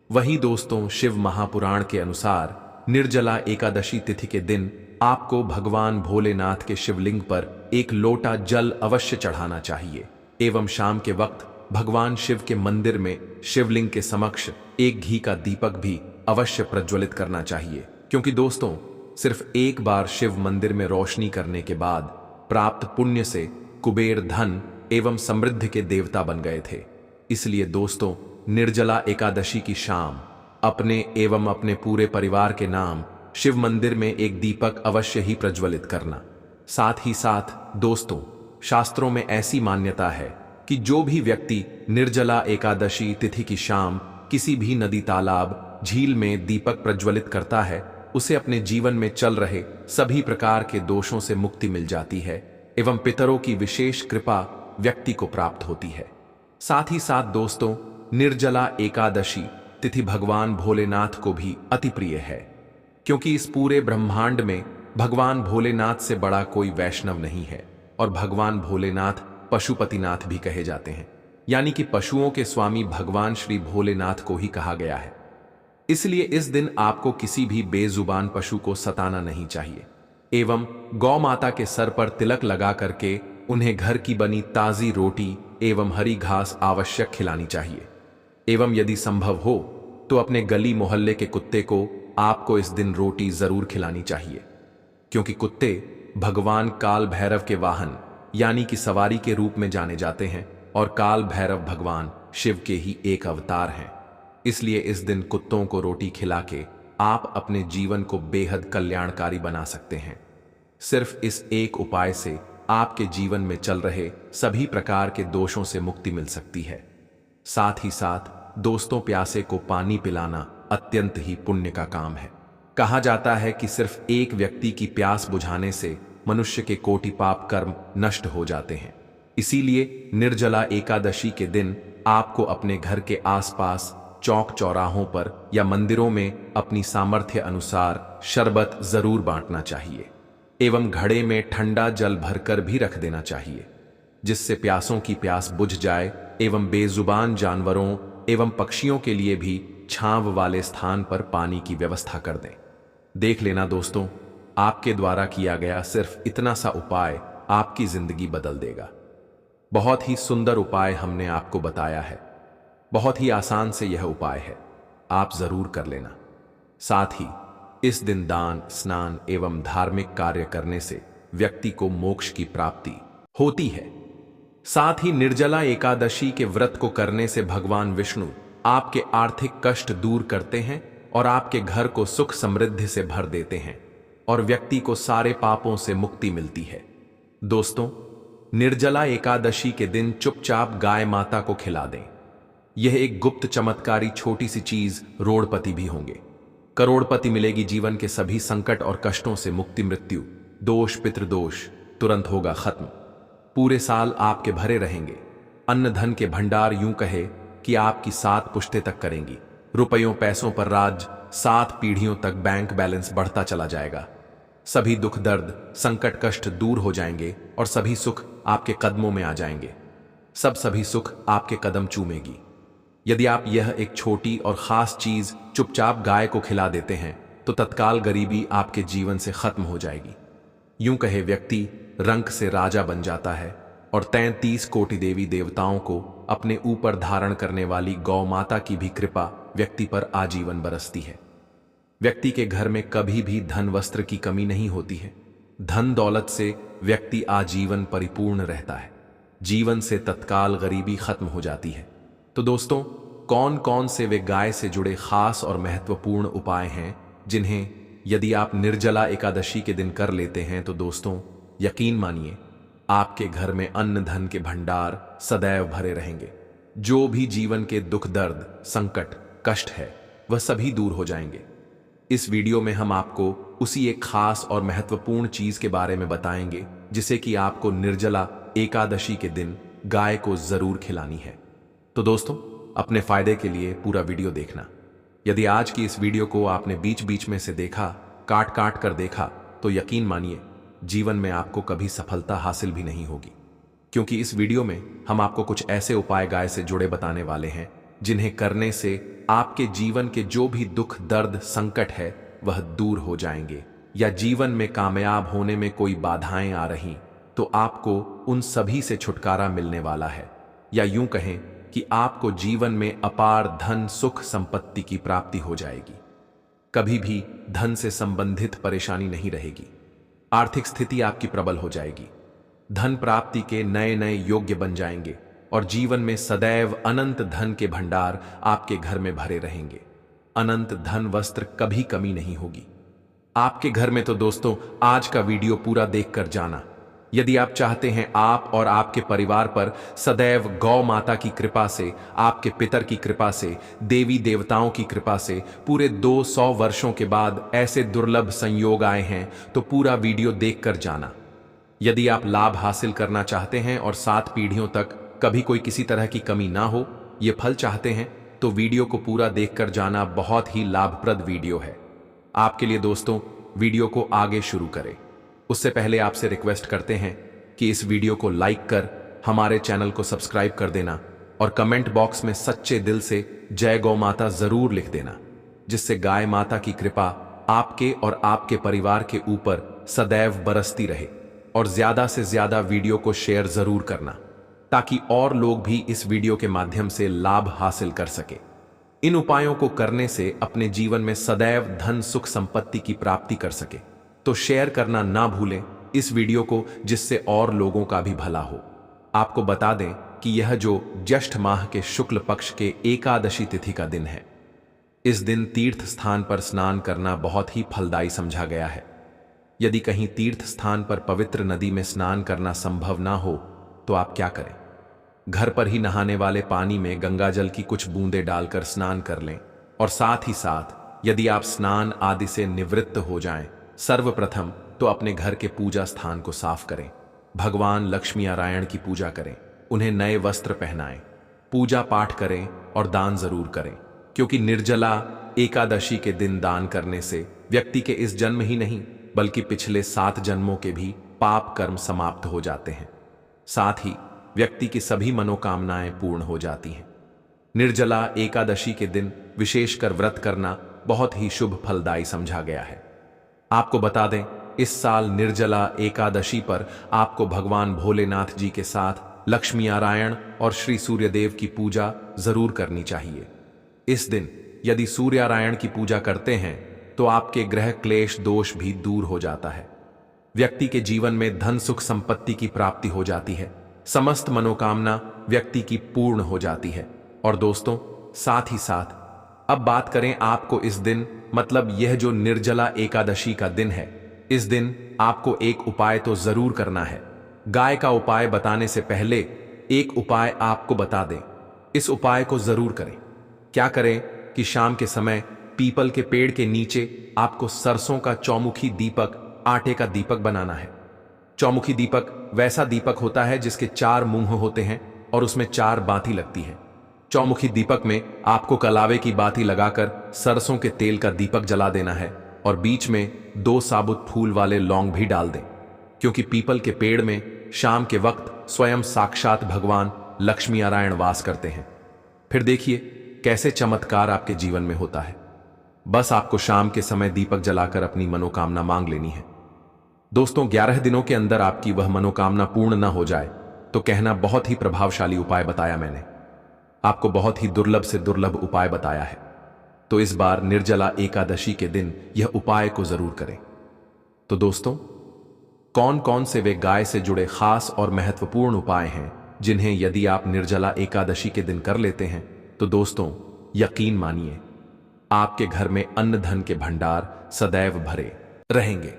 Speaker 1: वहीं दोस्तों, शिव महापुराण के अनुसार निर्जला एकादशी तिथि के दिन आपको भगवान भोलेनाथ के शिवलिंग पर एक लोटा जल अवश्य चढ़ाना चाहिए एवं शाम के वक्त भगवान शिव के मंदिर में शिवलिंग के समक्ष एक घी का दीपक भी अवश्य प्रज्वलित करना चाहिए, क्योंकि दोस्तों, सिर्फ एक बार शिव मंदिर में रोशनी करने के बाद प्राप्त पुण्य से कुबेर धन एवं समृद्धि के देवता बन गए थे। इसलिए दोस्तों, निर्जला एकादशी की शाम अपने एवं अपने पूरे परिवार के नाम शिव मंदिर में एक दीपक अवश्य ही प्रज्वलित करना। साथ ही साथ दोस्तों, शास्त्रों में ऐसी मान्यता है कि जो भी व्यक्ति निर्जला एकादशी तिथि की शाम किसी भी नदी, तालाब, झील में दीपक प्रज्वलित करता है, उसे अपने जीवन में चल रहे सभी प्रकार के दोषों से मुक्ति मिल जाती है एवं पितरों की विशेष कृपा व्यक्ति को प्राप्त होती है। साथ ही साथ दोस्तों, निर्जला एकादशी तिथि भगवान भोलेनाथ को भी अति प्रिय है, क्योंकि इस पूरे ब्रह्मांड में भगवान भोलेनाथ से बड़ा कोई वैष्णव नहीं है और भगवान भोलेनाथ पशुपतिनाथ भी कहे जाते हैं, यानी कि पशुओं के स्वामी भगवान श्री भोलेनाथ को ही कहा गया है। इसलिए इस दिन आपको किसी भी बेजुबान पशु को सताना नहीं चाहिए एवं गौ माता के सर पर तिलक लगा करके उन्हें घर की बनी ताजी रोटी एवं हरी घास आवश्यक खिलानी चाहिए। एवं यदि संभव हो तो अपने गली मोहल्ले के कुत्ते को आपको इस दिन रोटी जरूर खिलानी चाहिए, क्योंकि कुत्ते भगवान काल भैरव के वाहन यानी कि सवारी के रूप में जाने जाते हैं और काल भैरव भगवान शिव के ही एक अवतार हैं। इसलिए इस दिन कुत्तों को रोटी खिला के आप अपने जीवन को बेहद कल्याणकारी बना सकते हैं। सिर्फ इस एक उपाय से आपके जीवन में चल रहे सभी प्रकार के दोषों से मुक्ति मिल सकती है। साथ ही साथ दोस्तों, प्यासे को पानी पिलाना अत्यंत ही पुण्य का काम है। कहा जाता है कि सिर्फ एक व्यक्ति की प्यास बुझाने से मनुष्य के कोटि पाप कर्म नष्ट हो जाते हैं। इसीलिए निर्जला एकादशी के दिन आपको अपने घर के आसपास चौक चौराहों पर या मंदिरों में अपनी सामर्थ्य अनुसार शरबत जरूर बांटना चाहिए एवं घड़े में ठंडा जल भरकर भी रख देना चाहिए, जिससे प्यासों की प्यास बुझ जाए एवं बेजुबान जानवरों एवं पक्षियों के लिए भी छांव वाले स्थान पर पानी की व्यवस्था कर दें। देख लेना दोस्तों, आपके द्वारा किया गया सिर्फ इतना सा उपाय आपकी जिंदगी बदल देगा। बहुत ही सुंदर उपाय हमने आपको बताया है। बहुत ही आसान से यह उपाय है, आप जरूर कर लेना। साथ ही इस दिन दान, स्नान एवं धार्मिक कार्य करने से व्यक्ति को मोक्ष की प्राप्ति होती है। साथ ही निर्जला एकादशी के व्रत को करने से भगवान विष्णु आपके आर्थिक कष्ट दूर करते हैं और आपके घर को सुख समृद्धि से भर देते हैं और व्यक्ति को सारे पापों से मुक्ति मिलती है। दोस्तों, निर्जला एकादशी के दिन चुपचाप गाय माता को खिला दें। यह एक गुप्त चमत्कारी छोटी सी चीज रोड़पति भी होंगे। करोड़पति मिलेगी, जीवन के सभी संकट और कष्टों से मुक्ति, मृत्यु दोष पितृदोष तुरंत होगा खत्म। पूरे साल आपके भरे रहेंगे। अन्न धन के भंडार यूं कहे कि आपकी 7 पुश्ते तक करेंगी। रुपयों पैसों पर राज, 7 पीढ़ियों तक बैंक बैलेंस बढ़ता चला जाएगा। सभी दुख दर्द संकट कष्ट दूर हो जाएंगे और सभी सुख आपके कदमों में आ जाएंगे। सभी सुख आपके कदम चूमेगी। यदि आप यह एक छोटी और खास चीज चुपचाप गाय को खिला देते हैं तो तत्काल गरीबी आपके जीवन से खत्म हो जाएगी। यूं कहे व्यक्ति रंक से राजा बन जाता है और 33 कोटि देवी देवताओं को अपने ऊपर धारण करने वाली गौ माता की भी कृपा व्यक्ति पर आजीवन बरसती है। व्यक्ति के घर में कभी भी धन वस्त्र की कमी नहीं होती है। धन दौलत से व्यक्ति आजीवन परिपूर्ण रहता है। जीवन से तत्काल गरीबी खत्म हो जाती है। तो दोस्तों, कौन कौन से वे गाय से जुड़े खास और महत्वपूर्ण उपाय हैं जिन्हें यदि आप निर्जला एकादशी के दिन कर लेते हैं तो दोस्तों यकीन मानिए आपके घर में अन्न धन के भंडार सदैव भरे रहेंगे। जो भी जीवन के दुख दर्द संकट कष्ट है वह सभी दूर हो जाएंगे। इस वीडियो में हम आपको उसी एक खास और महत्वपूर्ण चीज के बारे में बताएंगे जिसे कि आपको निर्जला एकादशी के दिन गाय को जरूर खिलानी है। तो दोस्तों, अपने फायदे के लिए पूरा वीडियो देखना। यदि आज की इस वीडियो को आपने बीच बीच में से देखा, काट काट कर देखा, तो यकीन मानिए जीवन में आपको कभी सफलता हासिल भी नहीं होगी, क्योंकि इस वीडियो में हम आपको कुछ ऐसे उपाय गाय से जुड़े बताने वाले हैं जिन्हें करने से आपके जीवन के जो भी दुख दर्द संकट है वह दूर हो जाएंगे। या जीवन में कामयाब होने में कोई बाधाएं आ रही तो आपको उन सभी से छुटकारा मिलने वाला है। या यूं कहें कि आपको जीवन में अपार धन सुख संपत्ति की प्राप्ति हो जाएगी। कभी भी धन से संबंधित परेशानी नहीं रहेगी। आर्थिक स्थिति आपकी प्रबल हो जाएगी। धन प्राप्ति के नए नए योग्य बन जाएंगे और जीवन में सदैव अनंत धन के भंडार आपके घर में भरे रहेंगे। अनंत धन वस्त्र कभी कमी नहीं होगी आपके घर में। तो दोस्तों, आज का वीडियो पूरा देखकर जाना। यदि आप चाहते हैं आप और आपके परिवार पर सदैव गौ माता की कृपा से, आपके पितर की कृपा से, देवी देवताओं की कृपा से पूरे 200 वर्षों के बाद ऐसे दुर्लभ संयोग आए हैं, तो पूरा वीडियो देखकर जाना। यदि आप लाभ हासिल करना चाहते हैं और 7 पीढ़ियों तक कभी कोई किसी तरह की कमी ना हो, ये फल चाहते हैं, तो वीडियो को पूरा देखकर जाना। बहुत ही लाभप्रद वीडियो है आपके लिए। दोस्तों, वीडियो को आगे शुरू करें उससे पहले आपसे रिक्वेस्ट करते हैं कि इस वीडियो को लाइक कर हमारे चैनल को सब्सक्राइब कर देना और कमेंट बॉक्स में सच्चे दिल से जय गौ माता जरूर लिख देना, जिससे गाय माता की कृपा आपके और आपके परिवार के ऊपर सदैव बरसती रहे। और ज्यादा से ज्यादा वीडियो को शेयर जरूर करना ताकि और लोग भी इस वीडियो के माध्यम से लाभ हासिल कर सके। इन उपायों को करने से अपने जीवन में सदैव धन सुख संपत्ति की प्राप्ति कर सके। तो शेयर करना ना भूलें इस वीडियो को, जिससे और लोगों का भी भला हो। आपको बता दें कि यह जो ज्येष्ठ माह के शुक्ल पक्ष के एकादशी तिथि का दिन है, इस दिन तीर्थ स्थान पर स्नान करना बहुत ही फलदायी समझा गया है। यदि कहीं तीर्थ स्थान पर पवित्र नदी में स्नान करना संभव ना हो तो आप क्या करें? घर पर ही नहाने वाले पानी में गंगाजल की कुछ बूंदें डालकर स्नान कर लें और साथ ही साथ यदि आप स्नान आदि से निवृत्त हो जाएं, सर्वप्रथम तो अपने घर के पूजा स्थान को साफ करें, भगवान लक्ष्मी नारायण की पूजा करें, उन्हें नए वस्त्र पहनाएं, पूजा पाठ करें और दान जरूर करें, क्योंकि निर्जला एकादशी के दिन दान करने से व्यक्ति के इस जन्म ही नहीं बल्कि पिछले 7 जन्मों के भी पाप कर्म समाप्त हो जाते हैं। साथ ही व्यक्ति की सभी मनोकामनाएं पूर्ण हो जाती हैं। निर्जला एकादशी के दिन विशेषकर व्रत करना बहुत ही शुभ फलदायी समझा गया है। आपको बता दें, इस साल निर्जला एकादशी पर आपको भगवान भोलेनाथ जी के साथ लक्ष्मी नारायण और श्री सूर्यदेव की पूजा जरूर करनी चाहिए। इस दिन यदि सूर्य नारायण की पूजा करते हैं तो आपके ग्रह क्लेश दोष भी दूर हो जाता है। व्यक्ति के जीवन में धन सुख संपत्ति की प्राप्ति हो जाती है, समस्त मनोकामना व्यक्ति की पूर्ण हो जाती है। और दोस्तों, साथ ही साथ अब बात करें आपको इस दिन, मतलब यह जो निर्जला एकादशी का दिन है, इस दिन आपको एक उपाय तो जरूर करना है। गाय का उपाय बताने से पहले एक उपाय आपको बता दें, इस उपाय को जरूर करें। क्या करें कि शाम के समय पीपल के पेड़ के नीचे आपको सरसों का चौमुखी दीपक, आटे का दीपक बनाना है। चौमुखी दीपक वैसा दीपक होता है जिसके 4 मुंह होते हैं और उसमें 4 बाती लगती है। चौमुखी दीपक में आपको कलावे की बाती लगाकर सरसों के तेल का दीपक जला देना है और बीच में 2 साबुत फूल वाले लौंग भी डाल दें, क्योंकि पीपल के पेड़ में शाम के वक्त स्वयं साक्षात भगवान लक्ष्मी नारायण वास करते हैं। फिर देखिए कैसे चमत्कार आपके जीवन में होता है। बस आपको शाम के समय दीपक जलाकर अपनी मनोकामना मांग लेनी है। दोस्तों, 11 दिनों के अंदर आपकी वह मनोकामना पूर्ण न हो जाए तो कहना बहुत ही प्रभावशाली उपाय बताया मैंने। आपको बहुत ही दुर्लभ से दुर्लभ उपाय बताया है, तो इस बार निर्जला एकादशी के दिन यह उपाय को जरूर करें। तो दोस्तों, कौन कौन से वे गाय से जुड़े खास और महत्वपूर्ण उपाय हैं जिन्हें यदि आप निर्जला एकादशी के दिन कर लेते हैं तो दोस्तों यकीन मानिए आपके घर में अन्न धन के भंडार सदैव भरे रहेंगे।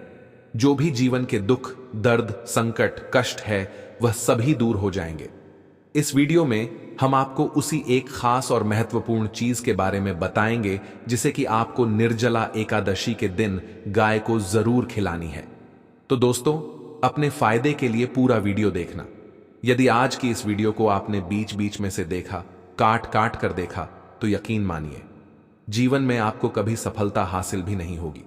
Speaker 1: जो भी जीवन के दुख, दर्द, संकट, कष्ट है वह सभी दूर हो जाएंगे। इस वीडियो में हम आपको उसी एक खास और महत्वपूर्ण चीज के बारे में बताएंगे जिसे कि आपको निर्जला एकादशी के दिन गाय को जरूर खिलानी है। तो दोस्तों, अपने फायदे के लिए पूरा वीडियो देखना। यदि आज की इस वीडियो को आपने बीच बीच में से देखा, काट काट कर देखा, तो यकीन मानिए जीवन में आपको कभी सफलता हासिल भी नहीं होगी,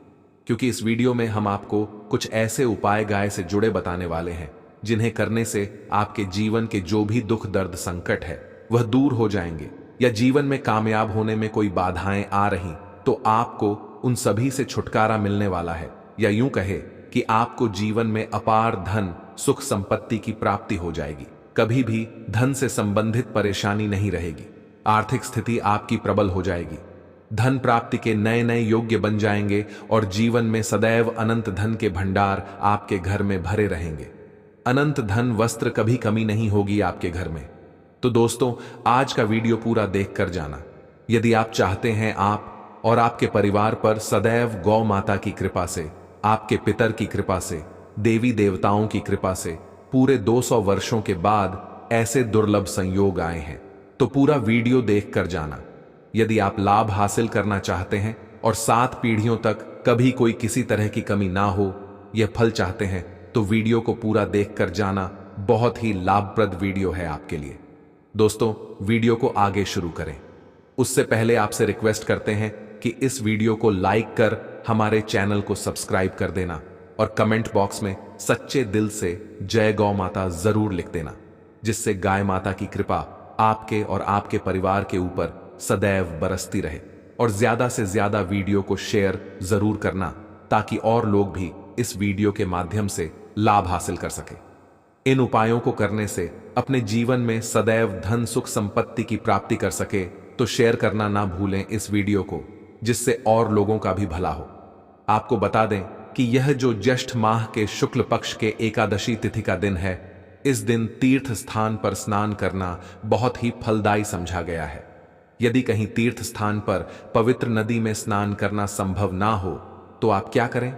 Speaker 1: क्योंकि इस वीडियो में हम आपको कुछ ऐसे उपाय गाय से जुड़े बताने वाले हैं जिन्हें करने से आपके जीवन के जो भी दुख, दर्द, संकट है वह दूर हो जाएंगे। या जीवन में कामयाब होने में कोई बाधाएं आ रही तो आपको उन सभी से छुटकारा मिलने वाला है। या यूं कहे कि आपको जीवन में अपार धन, सुख, संपत्ति की प्राप्ति हो जाएगी। कभी भी धन से संबंधित परेशानी नहीं रहेगी। आर्थिक स्थिति आपकी प्रबल हो जाएगी। धन प्राप्ति के नए नए योग्य बन जाएंगे और जीवन में सदैव अनंत धन के भंडार आपके घर में भरे रहेंगे। अनंत धन, वस्त्र, कभी कमी नहीं होगी आपके घर में। तो दोस्तों, आज का वीडियो पूरा देख कर जाना। यदि आप चाहते हैं आप और आपके परिवार पर सदैव गौ माता की कृपा से, आपके पितर की कृपा से, देवी देवताओं की कृपा से पूरे 200 वर्षों के बाद ऐसे दुर्लभ संयोग आए हैं, तो पूरा वीडियो देख कर जाना। यदि आप लाभ हासिल करना चाहते हैं और 7 पीढ़ियों तक कभी कोई किसी तरह की कमी ना हो, यह फल चाहते हैं, तो वीडियो को पूरा देख कर जाना। बहुत ही लाभप्रद वीडियो है आपके लिए। दोस्तों, वीडियो को आगे शुरू करें उससे पहले आपसे रिक्वेस्ट करते हैं कि इस वीडियो को लाइक कर हमारे चैनल को सब्सक्राइब कर देना और कमेंट बॉक्स में सच्चे दिल से जय गौ माता जरूर लिख देना, जिससे गाय माता की कृपा आपके और आपके परिवार के ऊपर सदैव बरसती रहे। और ज्यादा से ज्यादा वीडियो को शेयर जरूर करना ताकि और लोग भी इस वीडियो के माध्यम से लाभ हासिल कर सके। इन उपायों को करने से अपने जीवन में सदैव धन, सुख, संपत्ति की प्राप्ति कर सके, तो शेयर करना ना भूलें इस वीडियो को, जिससे और लोगों का भी भला हो। आपको बता दें कि यह जो ज्येष्ठ माह के शुक्ल पक्ष के एकादशी तिथि का दिन है, इस दिन तीर्थ स्थान पर स्नान करना बहुत ही फलदायी समझा गया है। यदि कहीं तीर्थ स्थान पर पवित्र नदी में स्नान करना संभव ना हो तो आप क्या करें?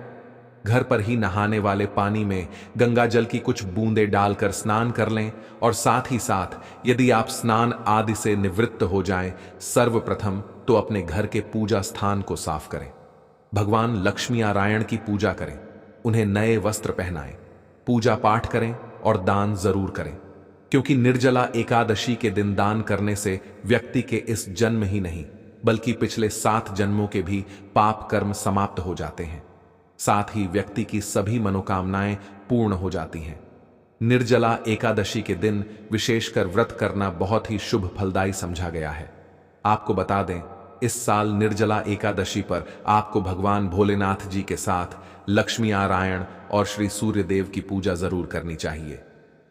Speaker 1: घर पर ही नहाने वाले पानी में गंगा जल की कुछ बूंदें डालकर स्नान कर लें और साथ ही साथ यदि आप स्नान आदि से निवृत्त हो जाएं, सर्वप्रथम तो अपने घर के पूजा स्थान को साफ करें। भगवान लक्ष्मी नारायण की पूजा करें, उन्हें नए वस्त्र पहनाएं, पूजा पाठ करें और दान जरूर करें, क्योंकि निर्जला एकादशी के दिन दान करने से व्यक्ति के इस जन्म ही नहीं बल्कि पिछले 7 जन्मों के भी पाप कर्म समाप्त हो जाते हैं। साथ ही व्यक्ति की सभी मनोकामनाएं पूर्ण हो जाती हैं। निर्जला एकादशी के दिन विशेषकर व्रत करना बहुत ही शुभ फलदायी समझा गया है। आपको बता दें, इस साल निर्जला एकादशी पर आपको भगवान भोलेनाथ जी के साथ लक्ष्मी नारायण और श्री सूर्य देव की पूजा जरूर करनी चाहिए।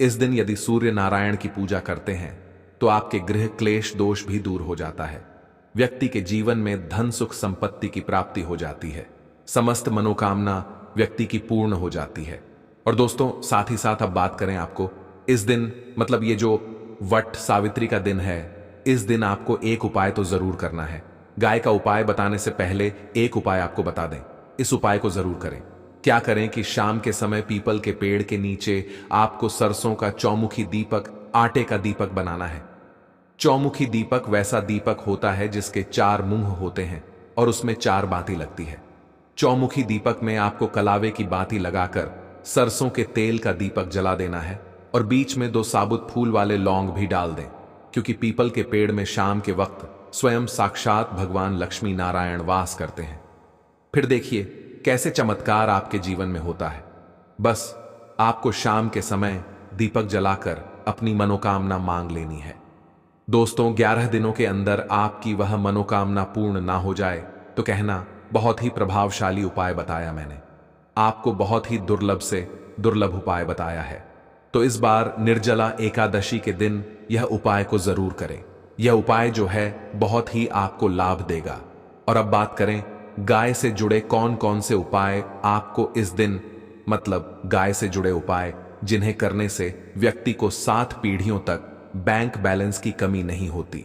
Speaker 1: इस दिन यदि सूर्य नारायण की पूजा करते हैं तो आपके गृह क्लेश दोष भी दूर हो जाता है। व्यक्ति के जीवन में धन सुख संपत्ति की प्राप्ति हो जाती है, समस्त मनोकामना व्यक्ति की पूर्ण हो जाती है। और दोस्तों, साथ ही साथ अब बात करें आपको इस दिन, मतलब ये जो वट सावित्री का दिन है, इस दिन आपको एक उपाय तो जरूर करना है। गाय का उपाय बताने से पहले एक उपाय आपको बता दें, इस उपाय को जरूर करें। क्या करें कि शाम के समय पीपल के पेड़ के नीचे आपको सरसों का चौमुखी दीपक, आटे का दीपक बनाना है। चौमुखी दीपक वैसा दीपक होता है जिसके 4 मुंह होते हैं और उसमें 4 बाती लगती है। चौमुखी दीपक में आपको कलावे की बाती लगाकर सरसों के तेल का दीपक जला देना है और बीच में 2 साबुत फूल वाले लौंग भी डाल दें, क्योंकि पीपल के पेड़ में शाम के वक्त स्वयं साक्षात भगवान लक्ष्मी नारायण वास करते हैं। फिर देखिए कैसे चमत्कार आपके जीवन में होता है। बस आपको शाम के समय दीपक जलाकर अपनी मनोकामना मांग लेनी है। दोस्तों, 11 दिनों के अंदर आपकी वह मनोकामना पूर्ण ना हो जाए तो कहना, बहुत ही प्रभावशाली उपाय बताया मैंने, आपको बहुत ही दुर्लभ से दुर्लभ उपाय बताया है। तो इस बार निर्जला एकादशी के दिन यह उपाय को जरूर करें। यह उपाय जो है बहुत ही आपको लाभ देगा। और अब बात करें गाय से जुड़े कौन कौन से उपाय आपको इस दिन, मतलब गाय से जुड़े उपाय जिन्हें करने से व्यक्ति को 7 पीढ़ियों तक बैंक बैलेंस की कमी नहीं होती,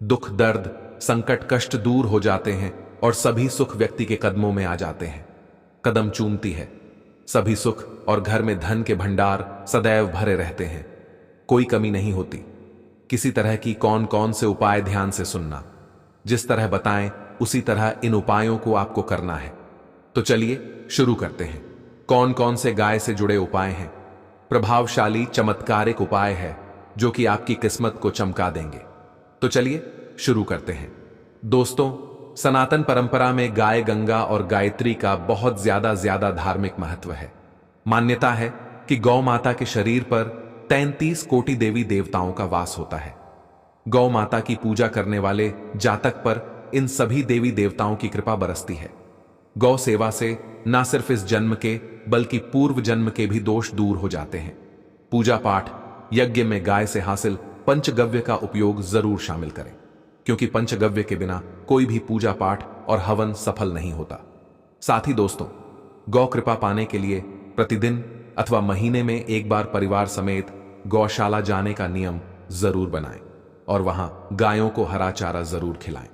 Speaker 1: दुख दर्द संकट कष्ट दूर हो जाते हैं और सभी सुख व्यक्ति के कदमों में आ जाते हैं, कदम चूमती है सभी सुख और घर में धन के भंडार सदैव भरे रहते हैं, कोई कमी नहीं होती। किसी तरह की कौन कौन से उपाय ध्यान से सुनना, जिस तरह बताएं उसी तरह इन उपायों को आपको करना है। तो चलिए शुरू करते हैं। कौन कौन से गाय से जुड़े उपाय हैं? प्रभावशाली चमत्कारिक उपाय है जो कि आपकी किस्मत को चमका देंगे। तो चलिए शुरू करते हैं। दोस्तों, सनातन परंपरा में गाय गंगा और गायत्री का बहुत ज्यादा धार्मिक महत्व है। मान्यता है कि गौ माता के शरीर पर 33 कोटि देवी देवताओं का वास होता है। गौ माता की पूजा करने वाले जातक पर इन सभी देवी देवताओं की कृपा बरसती है। गौ सेवा से न सिर्फ इस जन्म के बल्कि पूर्व जन्म के भी दोष दूर हो जाते हैं। पूजा पाठ यज्ञ में गाय से हासिल पंचगव्य का उपयोग जरूर शामिल करें, क्योंकि पंचगव्य के बिना कोई भी पूजा पाठ और हवन सफल नहीं होता। साथ ही दोस्तों, गौ कृपा पाने के लिए प्रतिदिन अथवा महीने में एक बार परिवार समेत गौशाला जाने का नियम जरूर बनाएं और वहां गायों को हरा चारा जरूर खिलाएं।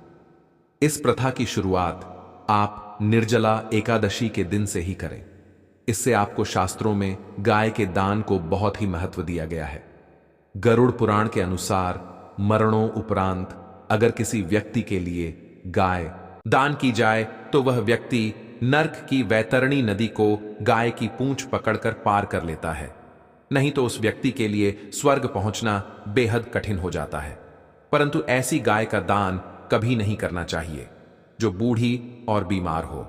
Speaker 1: इस प्रथा की शुरुआत आप निर्जला एकादशी के दिन से ही करें। इससे आपको शास्त्रों में गाय के दान को बहुत ही महत्व दिया गया है। गरुड़ पुराण के अनुसार मरणों उपरांत अगर किसी व्यक्ति के लिए गाय दान की जाए तो वह व्यक्ति नर्क की वैतरणी नदी को गाय की पूंछ पकड़कर पार कर लेता है, नहीं तो उस व्यक्ति के लिए स्वर्ग पहुंचना बेहद कठिन हो जाता है। परंतु ऐसी गाय का दान कभी नहीं करना चाहिए जो बूढ़ी और बीमार हो।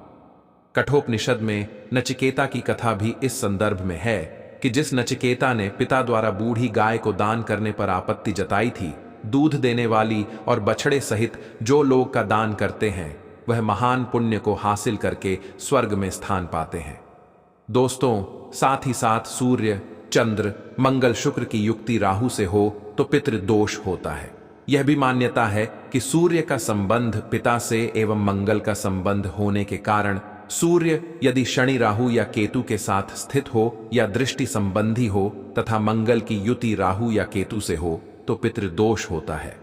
Speaker 1: कठोपनिषद में नचिकेता की कथा भी इस संदर्भ में है कि जिस नचिकेता ने पिता द्वारा बूढ़ी गाय को दान करने पर आपत्ति जताई थी, दूध देने वाली और बछड़े सहित जो लोग का दान करते हैं वह महान पुण्य को हासिल करके स्वर्ग में स्थान पाते हैं। दोस्तों, साथ ही साथ सूर्य चंद्र मंगल शुक्र की युक्ति राहु से हो तो पितृ दोष होता है। यह भी मान्यता है कि सूर्य का संबंध पिता से एवं मंगल का संबंध होने के कारण सूर्य यदि शनि राहु या केतु के साथ स्थित हो या दृष्टि संबंधी हो तथा मंगल की युति राहु या केतु से हो तो पितृदोष होता है।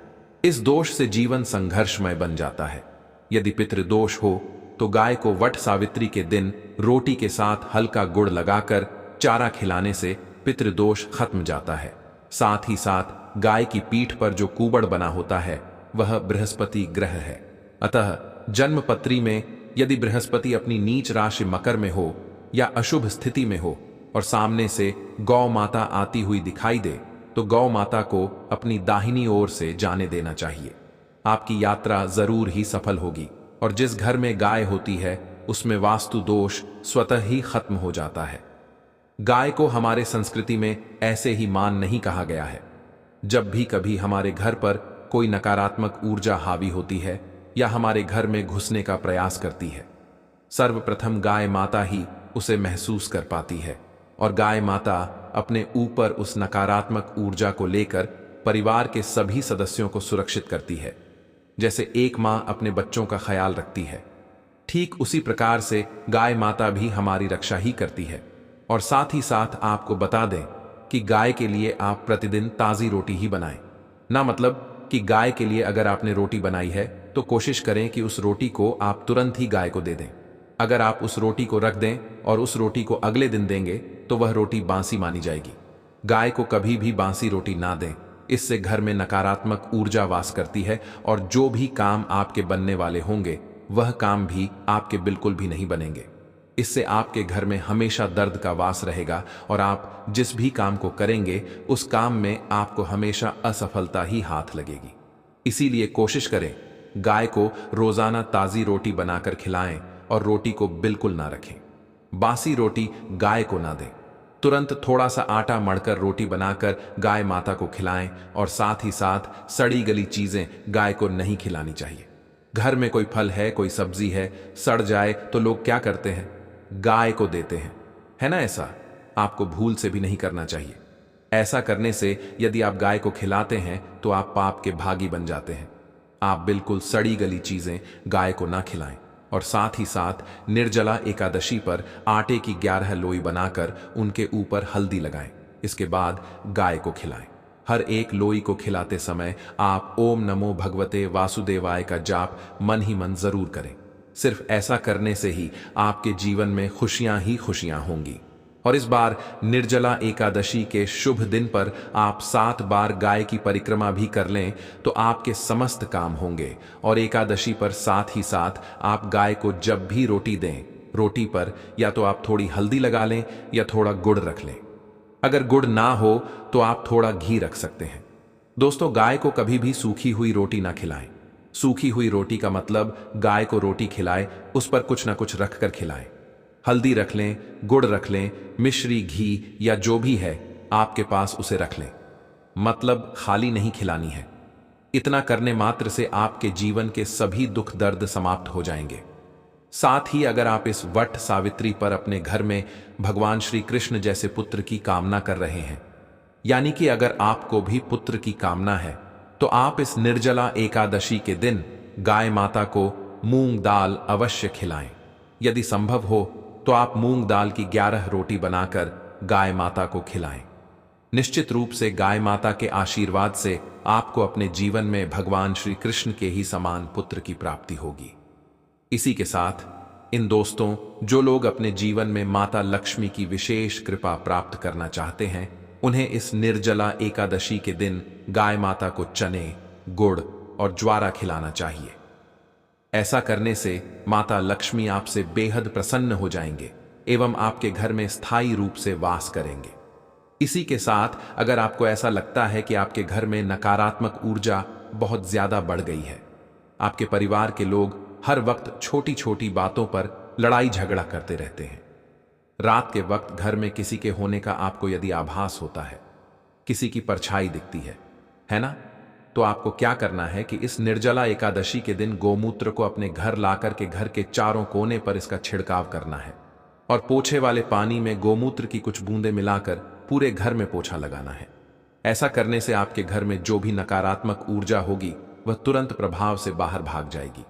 Speaker 1: इस दोष से जीवन संघर्षमय बन जाता है। यदि पितृदोष हो तो गाय को वट सावित्री के दिन रोटी के साथ हल्का गुड़ लगाकर चारा खिलाने से पितृदोष खत्म जाता है। साथ ही साथ गाय की पीठ पर जो कूबड़ बना होता है वह बृहस्पति ग्रह है। अतः जन्मपत्री में यदि बृहस्पति अपनी नीच राशि मकर में हो या अशुभ स्थिति में हो और सामने से गौ माता आती हुई दिखाई दे तो गौ माता को अपनी दाहिनी ओर से जाने देना चाहिए। आपकी यात्रा जरूर ही सफल होगी और जिस घर में गाय होती है उसमें वास्तु दोष स्वतः ही खत्म हो जाता है। गाय को हमारे संस्कृति में ऐसे ही मान नहीं कहा गया है। जब भी कभी हमारे घर पर कोई नकारात्मक ऊर्जा हावी होती है या हमारे घर में घुसने का प्रयास करती है, सर्वप्रथम गाय माता ही उसे महसूस कर पाती है और गाय माता अपने ऊपर उस नकारात्मक ऊर्जा को लेकर परिवार के सभी सदस्यों को सुरक्षित करती है। जैसे एक मां अपने बच्चों का ख्याल रखती है, ठीक उसी प्रकार से गाय माता भी हमारी रक्षा ही करती है। और साथ ही साथ आपको बता दें कि गाय के लिए आप प्रतिदिन ताज़ी रोटी ही बनाएं। ना मतलब कि गाय के लिए अगर आपने रोटी बनाई है तो कोशिश करें कि उस रोटी को आप तुरंत ही गाय को दे दें। अगर आप उस रोटी को रख दें और उस रोटी को अगले दिन देंगे तो वह रोटी बासी मानी जाएगी। गाय को कभी भी बासी रोटी ना दें, इससे घर में नकारात्मक ऊर्जा वास करती है और जो भी काम आपके बनने वाले होंगे वह काम भी आपके बिल्कुल भी नहीं बनेंगे। इससे आपके घर में हमेशा दर्द का वास रहेगा और आप जिस भी काम को करेंगे उस काम में आपको हमेशा असफलता ही हाथ लगेगी। इसीलिए कोशिश करें गाय को रोजाना ताज़ी रोटी बनाकर खिलाएं और रोटी को बिल्कुल ना रखें। बासी रोटी गाय को ना दें। तुरंत थोड़ा सा आटा मढ़कर रोटी बनाकर गाय माता को खिलाएं और साथ ही साथ सड़ी गली चीजें गाय को नहीं खिलानी चाहिए। घर में कोई फल है, कोई सब्जी है, सड़ जाए तो लोग क्या करते हैं, गाय को देते हैं, है ना। ऐसा आपको भूल से भी नहीं करना चाहिए। ऐसा करने से यदि आप गाय को खिलाते हैं तो आप पाप के भागी बन जाते हैं। आप बिल्कुल सड़ी गली चीजें गाय को ना खिलाएं और साथ ही साथ निर्जला एकादशी पर आटे की 11 लोई बनाकर उनके ऊपर हल्दी लगाएं। इसके बाद गाय को खिलाएं। हर एक लोई को खिलाते समय आप ओम नमो भगवते वासुदेवाय का जाप मन ही मन जरूर करें। सिर्फ ऐसा करने से ही आपके जीवन में खुशियां ही खुशियां होंगी। और इस बार निर्जला एकादशी के शुभ दिन पर आप 7 बार गाय की परिक्रमा भी कर लें तो आपके समस्त काम होंगे। और एकादशी पर साथ ही साथ आप गाय को जब भी रोटी दें, रोटी पर या तो आप थोड़ी हल्दी लगा लें या थोड़ा गुड़ रख लें। अगर गुड़ ना हो तो आप थोड़ा घी रख सकते हैं। दोस्तों, गाय को कभी भी सूखी हुई रोटी ना खिलाएं। सूखी हुई रोटी का मतलब गाय को रोटी खिलाए उस पर कुछ ना कुछ रखकर खिलाएं। हल्दी रख लें, गुड़ रख लें, मिश्री, घी या जो भी है आपके पास उसे रख लें। मतलब खाली नहीं खिलानी है। इतना करने मात्र से आपके जीवन के सभी दुख दर्द समाप्त हो जाएंगे। साथ ही अगर आप इस वट सावित्री पर अपने घर में भगवान श्री कृष्ण जैसे पुत्र की कामना कर रहे हैं, यानी कि अगर आपको भी पुत्र की कामना है, तो आप इस निर्जला एकादशी के दिन गाय माता को मूंग दाल अवश्य खिलाएं। यदि संभव हो तो आप मूंग दाल की 11 रोटी बनाकर गाय माता को खिलाएं। निश्चित रूप से गाय माता के आशीर्वाद से आपको अपने जीवन में भगवान श्री कृष्ण के ही समान पुत्र की प्राप्ति होगी। इसी के साथ इन दोस्तों, जो लोग अपने जीवन में माता लक्ष्मी की विशेष कृपा प्राप्त करना चाहते हैं, उन्हें इस निर्जला एकादशी के दिन गाय माता को चने, गुड़ और ज्वारा खिलाना चाहिए। ऐसा करने से माता लक्ष्मी आपसे बेहद प्रसन्न हो जाएंगे एवं आपके घर में स्थायी रूप से वास करेंगे। इसी के साथ अगर आपको ऐसा लगता है कि आपके घर में नकारात्मक ऊर्जा बहुत ज्यादा बढ़ गई है, आपके परिवार के लोग हर वक्त छोटी छोटी बातों पर लड़ाई झगड़ा करते रहते हैं, रात के वक्त घर में किसी के होने का आपको यदि आभास होता है, किसी की परछाई दिखती है ना, तो आपको क्या करना है कि इस निर्जला एकादशी के दिन गोमूत्र को अपने घर लाकर के घर के चारों कोने पर इसका छिड़काव करना है और पोछे वाले पानी में गोमूत्र की कुछ बूंदें मिलाकर पूरे घर में पोछा लगाना है। ऐसा करने से आपके घर में जो भी नकारात्मक ऊर्जा होगी वह तुरंत प्रभाव से बाहर भाग जाएगी।